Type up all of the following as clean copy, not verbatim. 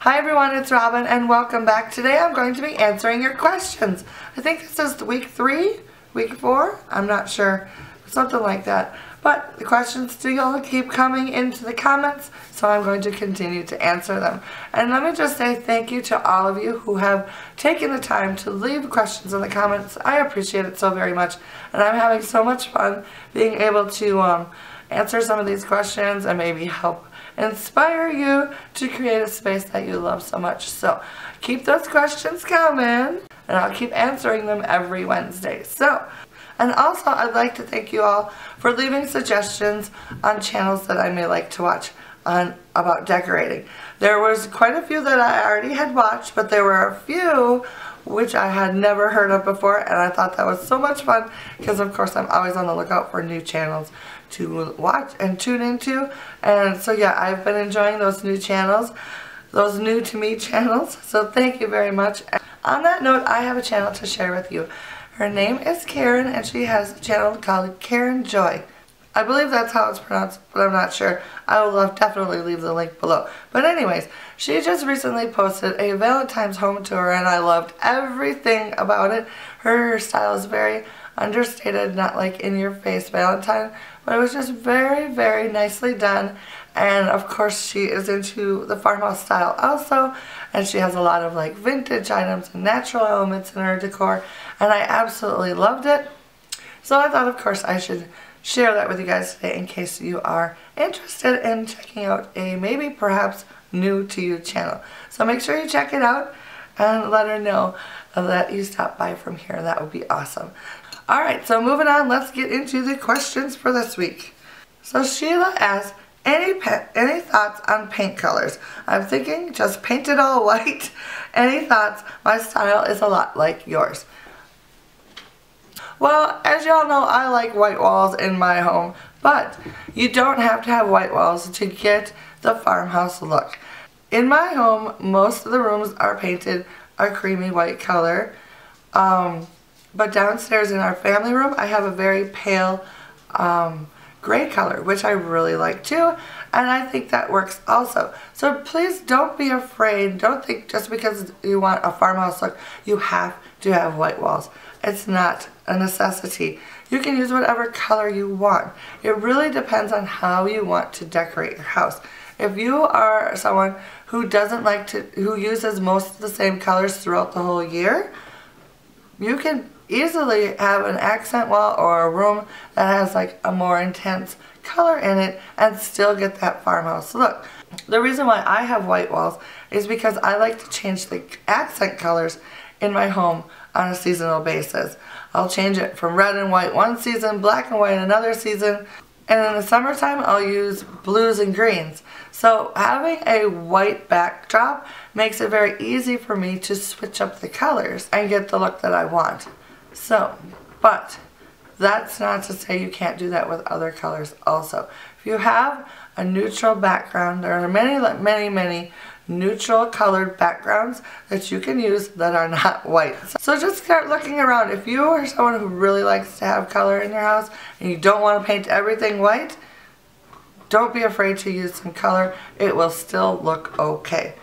Hi everyone, it's Robin and welcome back. Today I'm going to be answering your questions. I think this is week 3, week 4, I'm not sure, something like that. But the questions still keep coming into the comments, so I'm going to continue to answer them. And let me just say thank you to all of you who have taken the time to leave questions in the comments. I appreciate it so very much, and I'm having so much fun being able to answer some of these questions and maybe help inspire you to create a space that you love so much. So keep those questions coming and I'll keep answering them every Wednesday. And also I'd like to thank you all for leaving suggestions on channels that I may like to watch about decorating. There was quite a few that I already had watched, but there were a few which I had never heard of before, and I thought that was so much fun because of course I'm always on the lookout for new channels to watch and tune into. And so yeah, I've been enjoying those new channels, those new to me channels, so thank you very much. And on that note, I have a channel to share with you. Her name is Qeren and she has a channel called Qerenjoy. I believe that's how it's pronounced, but I'm not sure. I will definitely leave the link below. But anyways, she just recently posted a Valentine's home tour and I loved everything about it. Her style is very understated, not like in your face Valentine, but it was just very, very nicely done. And of course she is into the farmhouse style also, and she has a lot of like vintage items and natural elements in her decor, and I absolutely loved it. So I thought of course I should share that with you guys today in case you are interested in checking out a maybe perhaps new to you channel. So make sure you check it out and let her know that you stopped by from here. That would be awesome. Alright, so moving on, let's get into the questions for this week. So Sheila asked, any thoughts on paint colors? I'm thinking just paint it all white. Any thoughts? My style is a lot like yours. Well, as y'all know, I like white walls in my home, but you don't have to have white walls to get the farmhouse look. In my home, most of the rooms are painted a creamy white color, but downstairs in our family room, I have a very pale gray color, which I really like too, and I think that works also. So please don't be afraid. Don't think just because you want a farmhouse look, you have to have white walls. It's not a necessity. You can use whatever color you want. It really depends on how you want to decorate your house. If you are someone who who uses most of the same colors throughout the whole year, you can easily have an accent wall or a room that has like a more intense color in it and still get that farmhouse look. The reason why I have white walls is because I like to change the accent colors in my home on a seasonal basis. I'll change it from red and white one season, black and white another season, and in the summertime I'll use blues and greens. So having a white backdrop makes it very easy for me to switch up the colors and get the look that I want. So, but that's not to say you can't do that with other colors also. If you have a neutral background, there are many neutral colored backgrounds that you can use that are not white. So just start looking around. If you are someone who really likes to have color in your house and you don't want to paint everything white, don't be afraid to use some color. It will still look okay.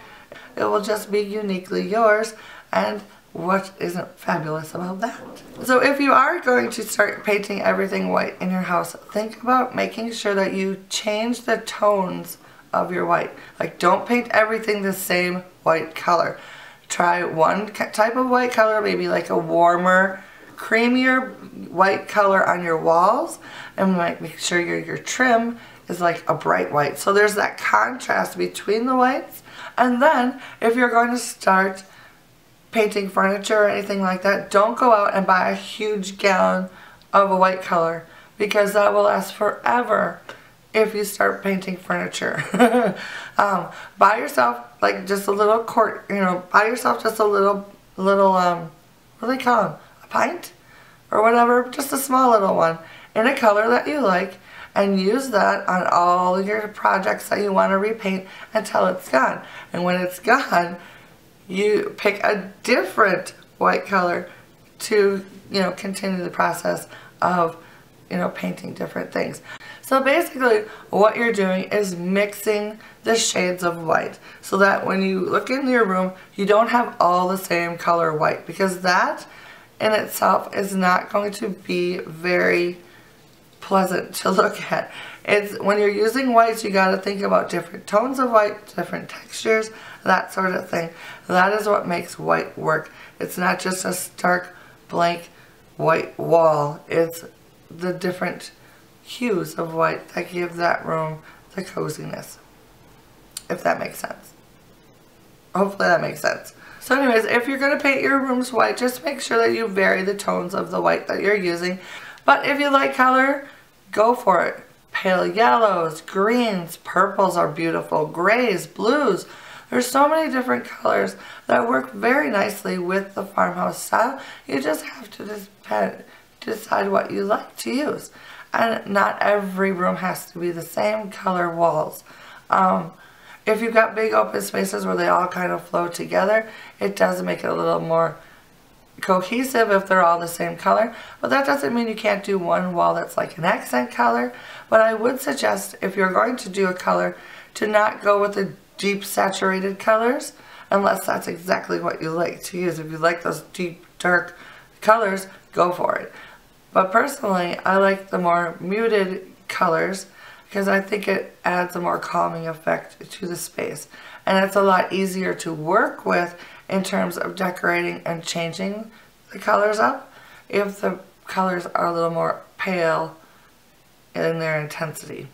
It will just be uniquely yours, and what isn't fabulous about that? So if you are going to start painting everything white in your house, think about making sure that you change the tones of your white. Like, don't paint everything the same white color. Try one type of white color, maybe like a warmer, creamier white color on your walls, and make sure your trim is like a bright white. So there's that contrast between the whites. And then if you're going to start painting furniture or anything like that, don't go out and buy a huge gallon of a white color, because that will last forever if you start painting furniture. Buy yourself like just a little quart, buy yourself just a little, what do they call them? A pint? Or whatever, just a small little one in a color that you like, and use that on all your projects that you want to repaint until it's gone. And when it's gone, you pick a different white color to, continue the process of, painting different things. So basically what you're doing is mixing the shades of white so that when you look in your room you don't have all the same color white, because that in itself is not going to be very pleasant to look at. It's when you're using whites, you got to think about different tones of white, different textures, that sort of thing. That is what makes white work. It's not just a stark blank white wall. It's the different hues of white that give that room the coziness, if that makes sense. Hopefully that makes sense. So anyways, if you're going to paint your rooms white, just make sure that you vary the tones of the white that you're using. But if you like color, go for it. Pale yellows, greens, purples are beautiful, grays, blues. There's so many different colors that work very nicely with the farmhouse style. You just have to decide what you like to use. And not every room has to be the same color walls. If you've got big open spaces where they all kind of flow together, it does make it a little more cohesive if they're all the same color. But that doesn't mean you can't do one wall that's like an accent color. But I would suggest, if you're going to do a color, to not go with the deep saturated colors unless that's exactly what you like to use. If you like those deep dark colors, go for it. But personally, I like the more muted colors because I think it adds a more calming effect to the space. And it's a lot easier to work with in terms of decorating and changing the colors up if the colors are a little more pale in their intensity,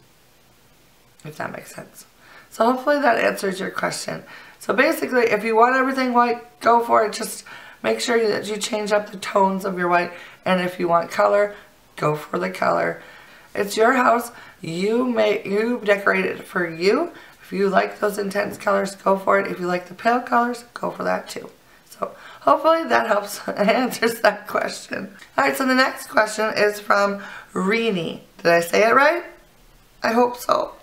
if that makes sense. So hopefully that answers your question. So basically, if you want everything white, go for it. Just make sure that you change up the tones of your white. And if you want color, go for the color. It's your house. You decorate it for you. If you like those intense colors, go for it. If you like the pale colors, go for that too. So hopefully that helps and answers that question. Alright, so the next question is from Rini. Did I say it right? I hope so.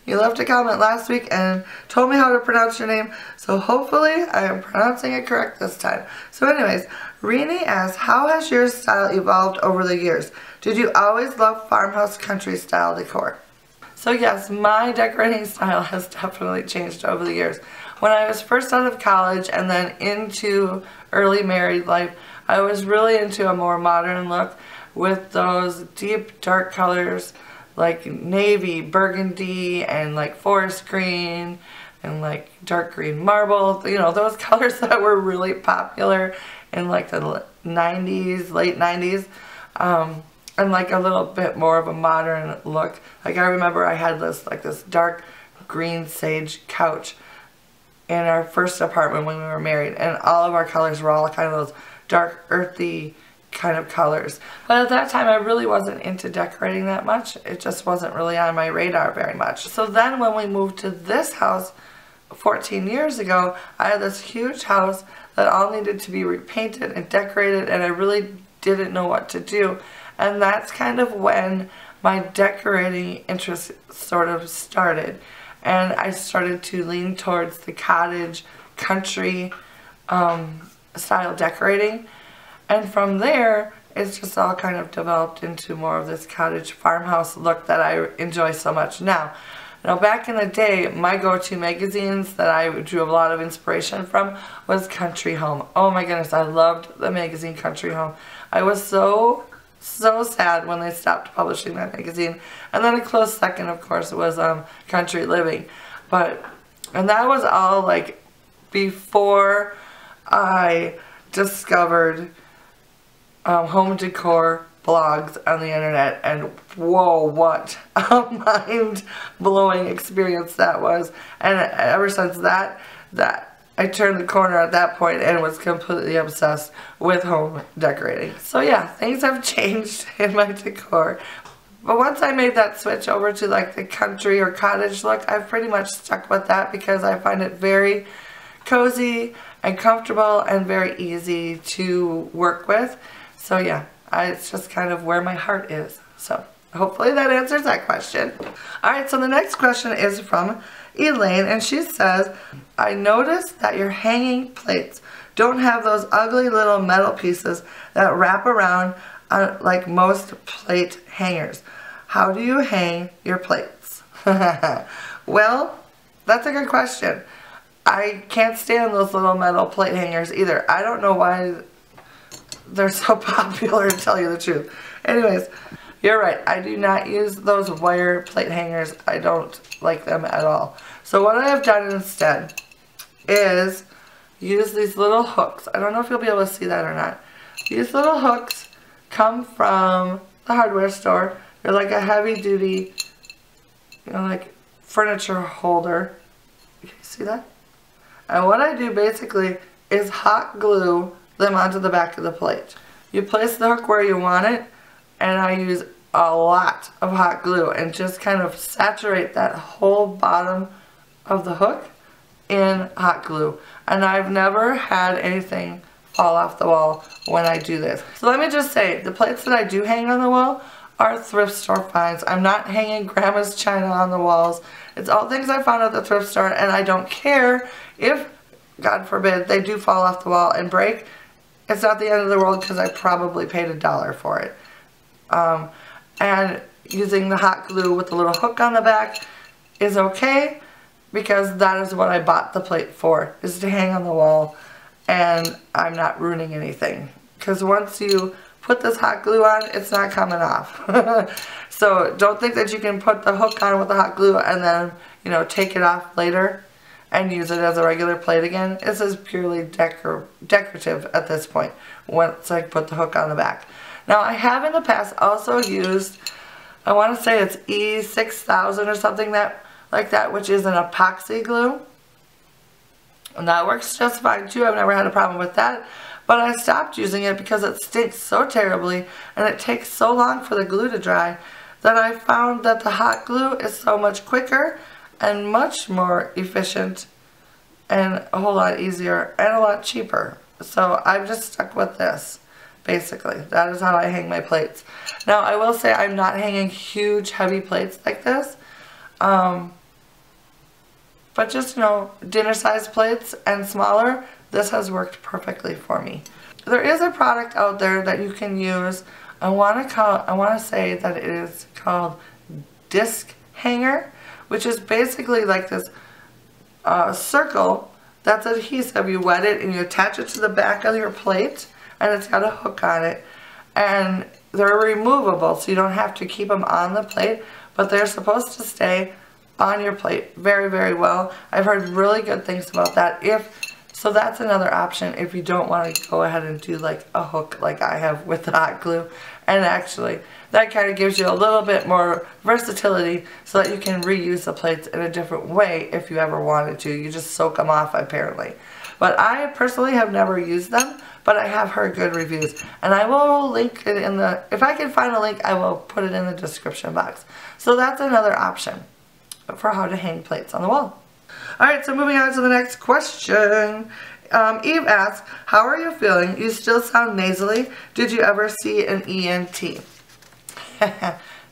You left a comment last week and told me how to pronounce your name, so hopefully I am pronouncing it correct this time. So anyways, Rini asks, how has your style evolved over the years? Did you always love farmhouse country style decor? So yes, my decorating style has definitely changed over the years. When I was first out of college and then into early married life, I was really into a more modern look with those deep dark colors like navy, burgundy, and like forest green, and like dark green marble. You know, those colors that were really popular in like the 90s, late 90s. And like a little bit more of a modern look. Like I remember I had this dark green sage couch in our first apartment when we were married, and all of our colors were all kind of those dark earthy kind of colors. But at that time I really wasn't into decorating that much. It just wasn't really on my radar very much. So then when we moved to this house 14 years ago, I had this huge house that all needed to be repainted and decorated, and I really didn't know what to do. And that's kind of when my decorating interest sort of started. And I started to lean towards the cottage, country style decorating. And from there, it's just all kind of developed into more of this cottage farmhouse look that I enjoy so much now. Now back in the day, my go-to magazines that I drew a lot of inspiration from was Country Home. Oh my goodness, I loved the magazine Country Home. I was so sad when they stopped publishing that magazine. And then a close second, of course, was Country Living. And that was all like before I discovered home decor blogs on the internet, and whoa, what a mind-blowing experience that was. And ever since that I turned the corner at that point and was completely obsessed with home decorating. So yeah, things have changed in my decor. But once I made that switch over to like the country or cottage look, I've pretty much stuck with that because I find it very cozy and comfortable and very easy to work with. So yeah, it's just kind of where my heart is. So hopefully that answers that question. Alright, so the next question is from Elaine, and she says, I noticed that your hanging plates don't have those ugly little metal pieces that wrap around like most plate hangers. how do you hang your plates? Well, that's a good question. I can't stand those little metal plate hangers either. I don't know why they're so popular, to tell you the truth. Anyways, you're right. I do not use those wire plate hangers. I don't like them at all. So what I have done instead is use these little hooks. I don't know if you'll be able to see that or not. These little hooks come from the hardware store. They're like a heavy duty, you know, like furniture holder. You see that? And what I do basically is hot glue them onto the back of the plate. You place the hook where you want it, and I use a lot of hot glue and just kind of saturate that whole bottom of the hook in hot glue. And I've never had anything fall off the wall when I do this. So let me just say, the plates that I do hang on the wall are thrift store finds. I'm not hanging grandma's china on the walls. It's all things I found at the thrift store, and I don't care if, God forbid, they do fall off the wall and break. It's not the end of the world because I probably paid $1 for it. And using the hot glue with the little hook on the back is okay, because that is what I bought the plate for, is to hang on the wall, and I'm not ruining anything. Because once you put this hot glue on, it's not coming off. So don't think that you can put the hook on with the hot glue and then, you know, take it off later and use it as a regular plate again. This is purely decorative at this point, once I put the hook on the back. Now, I have in the past also used, I want to say it's E6000 or something like that, which is an epoxy glue. And that works just fine too. I've never had a problem with that. But I stopped using it because it stinks so terribly and it takes so long for the glue to dry that I found that the hot glue is so much quicker and much more efficient and a whole lot easier and a lot cheaper. So I've just stuck with this, basically. That is how I hang my plates. Now, I will say I'm not hanging huge, heavy plates like this. But just, you know, dinner-sized plates and smaller, this has worked perfectly for me. There is a product out there that you can use. I want to say that it is called disc hanger, which is basically like this circle that's adhesive. You wet it and you attach it to the back of your plate, and it's got a hook on it. And they're removable, so you don't have to keep them on the plate, but they're supposed to stay on your plate very, very well. I've heard really good things about that. So that's another option if you don't want to go ahead and do like a hook like I have with the hot glue. And actually, that kind of gives you a little bit more versatility so that you can reuse the plates in a different way if you ever wanted to. You just soak them off, apparently. But I personally have never used them, but I have heard good reviews. And I will link it in the, if I can find a link, I will put it in the description box. So that's another option for how to hang plates on the wall. Alright, so moving on to the next question. Eve asks, how are you feeling? You still sound nasally. Did you ever see an ENT?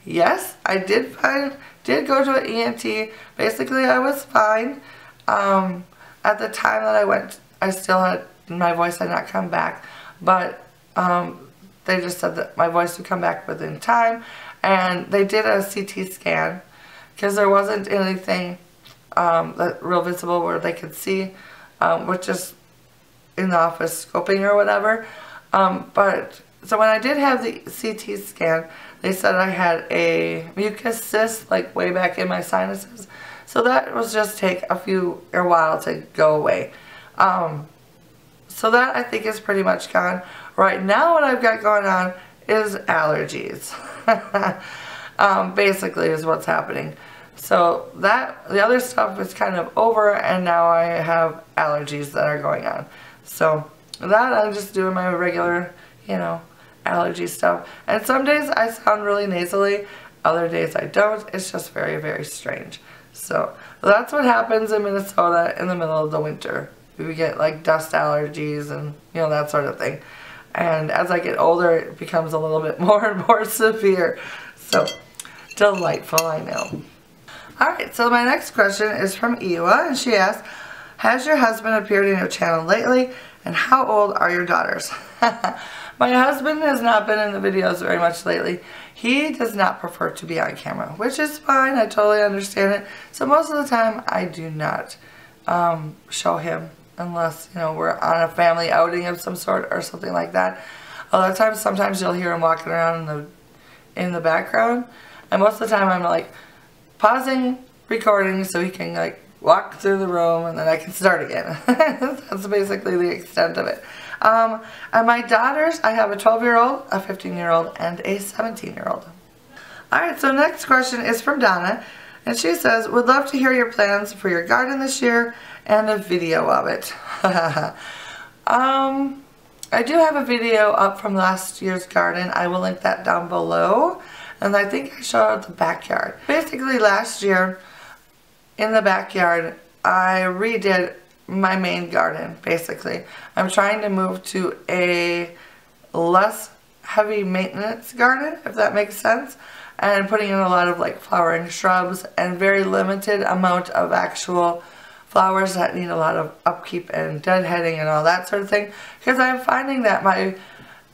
Yes, I did go to an ENT. Basically, I was fine. At the time that I went, I still had, my voice had not come back, but they just said that my voice would come back within time, and they did a CT scan because there wasn't anything that real visible where they could see, which is in the office scoping or whatever. But so when I did have the CT scan, they said I had a mucus cyst like way back in my sinuses. So that was just take a while to go away. So that I think is pretty much gone. Right now what I've got going on is allergies. Basically is what's happening. So that, the other stuff is kind of over, and now I have allergies that are going on. So that I'm just doing my regular, you know, allergy stuff. And some days I sound really nasally, other days I don't. It's just very, very strange. So that's what happens in Minnesota in the middle of the winter. We get like dust allergies and, you know, that sort of thing. And as I get older, it becomes a little bit more and more severe. So delightful, I know. Alright, so my next question is from Ewa, and she asks, has your husband appeared in your channel lately, and how old are your daughters? My husband has not been in the videos very much lately. He does not prefer to be on camera, which is fine. I totally understand it. So most of the time, I do not show him unless, you know, we're on a family outing of some sort or something like that. A lot of times, sometimes you'll hear him walking around in the background. And most of the time, I'm like pausing recording so he can like walk through the room and then I can start again. That's basically the extent of it. And my daughters, I have a 12-year-old, a 15-year-old, and a 17-year-old. Alright, so next question is from Donna. And she says, would love to hear your plans for your garden this year and a video of it. I do have a video up from last year's garden. I will link that down below. And I think I showed the backyard. Basically last year, in the backyard, I redid my main garden, basically. I'm trying to move to a less heavy maintenance garden, if that makes sense. And putting in a lot of like flowering shrubs and very limited amount of actual flowers that need a lot of upkeep and deadheading and all that sort of thing. Because I'm finding that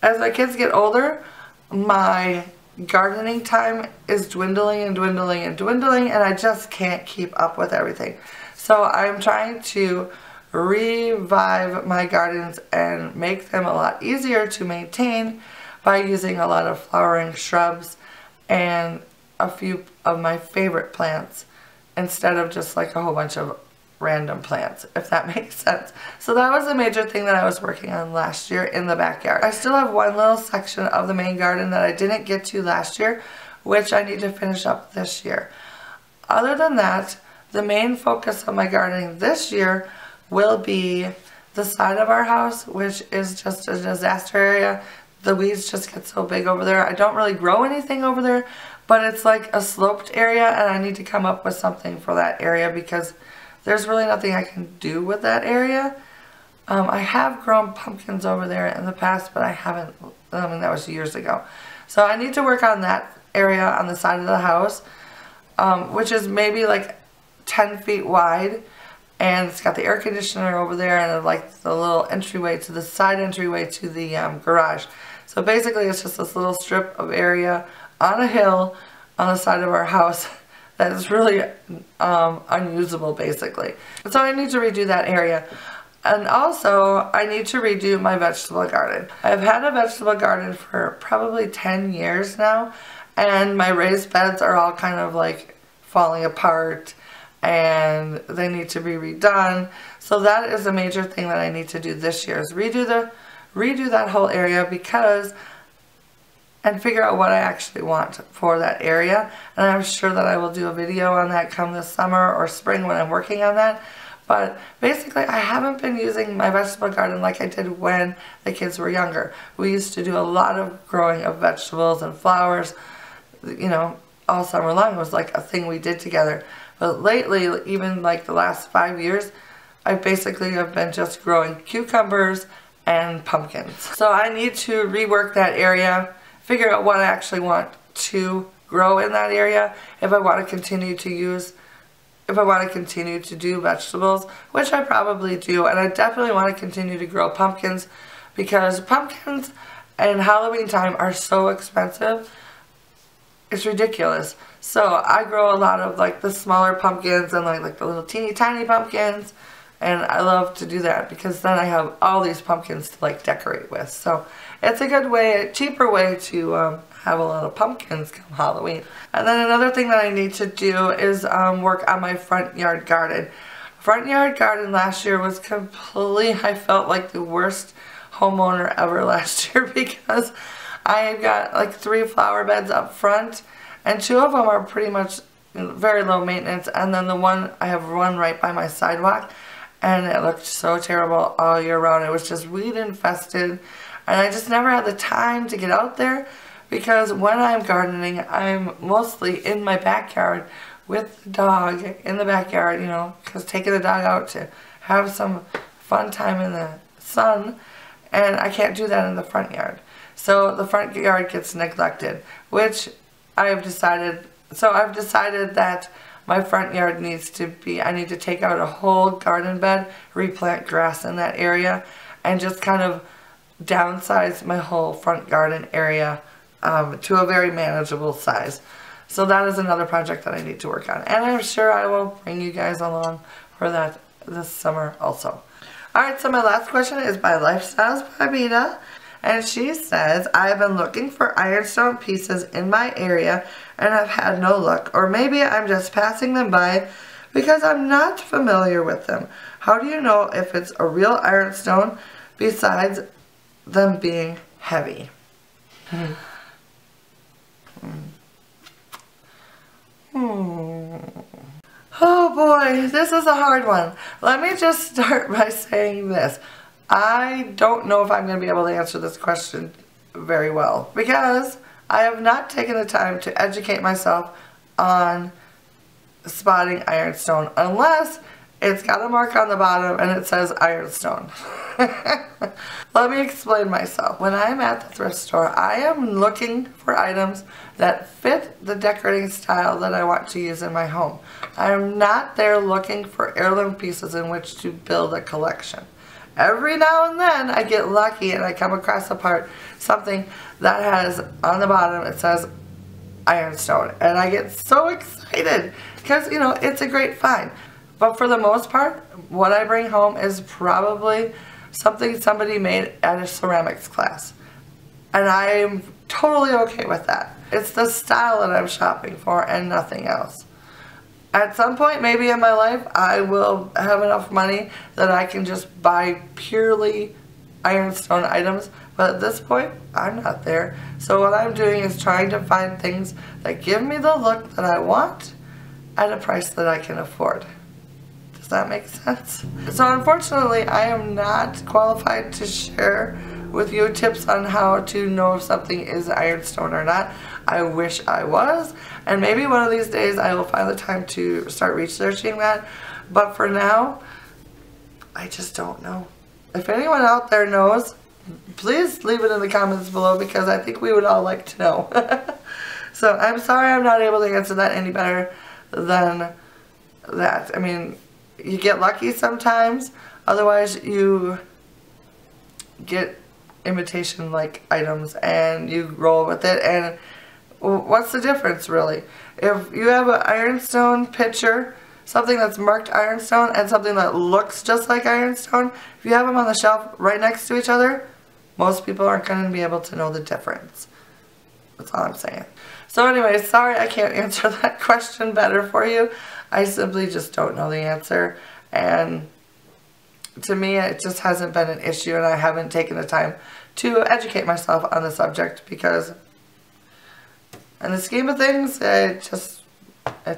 as my kids get older, my gardening time is dwindling and dwindling and dwindling, and I just can't keep up with everything. So I'm trying to revive my gardens and make them a lot easier to maintain by using a lot of flowering shrubs and a few of my favorite plants instead of just like a whole bunch of random plants, if that makes sense. So that was the major thing that I was working on last year in the backyard. I still have one little section of the main garden that I didn't get to last year, which I need to finish up this year. Other than that, the main focus of my gardening this year will be the side of our house, which is just a disaster area. The weeds just get so big over there. I don't really grow anything over there, but it's like a sloped area, and I need to come up with something for that area because there's really nothing I can do with that area. I have grown pumpkins over there in the past, but I haven't, I mean, that was years ago. So I need to work on that area on the side of the house, which is maybe like 10 feet wide. And it's got the air conditioner over there and like the little entryway to the side entryway to the garage. So basically it's just this little strip of area on a hill on the side of our house that is really unusable basically. So I need to redo that area. And also I need to redo my vegetable garden. I've had a vegetable garden for probably 10 years now, and my raised beds are all kind of like falling apart and they need to be redone. So that is a major thing that I need to do this year, is redo that whole area and figure out what I actually want for that area. And I'm sure that I will do a video on that come this summer or spring when I'm working on that. But basically I haven't been using my vegetable garden like I did when the kids were younger. We used to do a lot of growing of vegetables and flowers, you know, all summer long. It was like a thing we did together. But lately, even like the last 5 years, I basically have been just growing cucumbers and pumpkins. So I need to rework that area, figure out what I actually want to grow in that area, if I want to continue to do vegetables, which I probably do. And I definitely want to continue to grow pumpkins because pumpkins and Halloween time are so expensive. It's ridiculous. So I grow a lot of like the smaller pumpkins and like the little teeny tiny pumpkins, and I love to do that because then I have all these pumpkins to like decorate with. So it's a good way, a cheaper way to have a lot of pumpkins come Halloween. And then another thing that I need to do is work on my front yard garden. Front yard garden last year was completely, I felt like the worst homeowner ever last year because I got like 3 flower beds up front, and 2 of them are pretty much very low maintenance, and then the one I have run right by my sidewalk, and it looked so terrible all year round. It was just weed infested, and I just never had the time to get out there because when I'm gardening, I'm mostly in my backyard with the dog in the backyard, you know, because taking the dog out to have some fun time in the sun, and I can't do that in the front yard. So the front yard gets neglected, which I've decided that my front yard needs to be, I need to take out a whole garden bed, replant grass in that area, and just kind of downsize my whole front garden area to a very manageable size. So that is another project that I need to work on. And I'm sure I will bring you guys along for that this summer also. Alright, so my last question is by Lifestyles Sabina. And she says, I have been looking for ironstone pieces in my area and have had no luck. Or maybe I'm just passing them by because I'm not familiar with them. How do you know if it's a real ironstone besides them being heavy? Oh boy, this is a hard one. Let me just start by saying this. I don't know if I'm going to be able to answer this question very well because I have not taken the time to educate myself on spotting ironstone unless it's got a mark on the bottom and it says ironstone. Let me explain myself. When I'm at the thrift store, I am looking for items that fit the decorating style that I want to use in my home. I am not there looking for heirloom pieces in which to build a collection. Every now and then I get lucky and I come across something that has on the bottom it says ironstone, and I get so excited because, you know, it's a great find. But for the most part, what I bring home is probably something somebody made at a ceramics class, and I am totally okay with that. It's the style that I'm shopping for and nothing else. At some point, maybe in my life, I will have enough money that I can just buy purely ironstone items. But at this point, I'm not there. So what I'm doing is trying to find things that give me the look that I want at a price that I can afford. Does that make sense? So unfortunately, I am not qualified to share with you tips on how to know if something is ironstone or not. I wish I was, and maybe one of these days I will find the time to start researching that, but for now, I just don't know. If anyone out there knows, please leave it in the comments below because I think we would all like to know. So I'm sorry I'm not able to answer that any better than that. I mean, you get lucky sometimes, otherwise you get imitation-like items and you roll with it, and what's the difference really? If you have an ironstone picture, something that's marked ironstone, and something that looks just like ironstone, if you have them on the shelf right next to each other, most people aren't going to be able to know the difference. That's all I'm saying. So anyway, sorry I can't answer that question better for you. I simply just don't know the answer, and to me it just hasn't been an issue, and I haven't taken the time to educate myself on the subject because in the scheme of things, it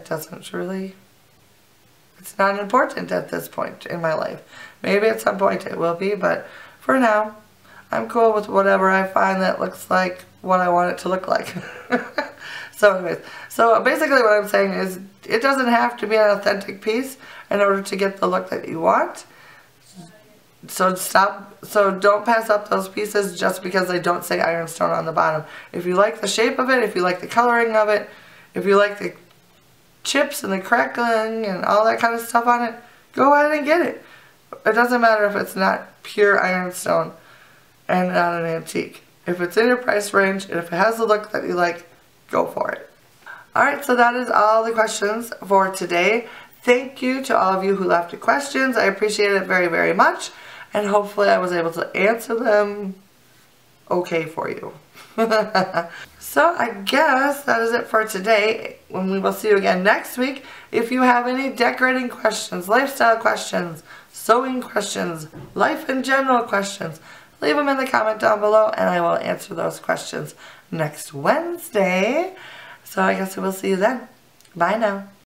doesn't really, it's not important at this point in my life. Maybe at some point it will be, but for now, I'm cool with whatever I find that looks like what I want it to look like. So anyways, so basically what I'm saying is it doesn't have to be an authentic piece in order to get the look that you want. So don't pass up those pieces just because they don't say ironstone on the bottom. If you like the shape of it, if you like the coloring of it, if you like the chips and the crackling and all that kind of stuff on it, go ahead and get it. It doesn't matter if it's not pure ironstone and not an antique. If it's in your price range and if it has the look that you like, go for it. Alright, so that is all the questions for today. Thank you to all of you who left the questions. I appreciate it very, very much. And hopefully I was able to answer them okay for you. So I guess that is it for today. When we will see you again next week. If you have any decorating questions, lifestyle questions, sewing questions, life in general questions, leave them in the comment down below and I will answer those questions next Wednesday. So I guess we'll see you then. Bye now.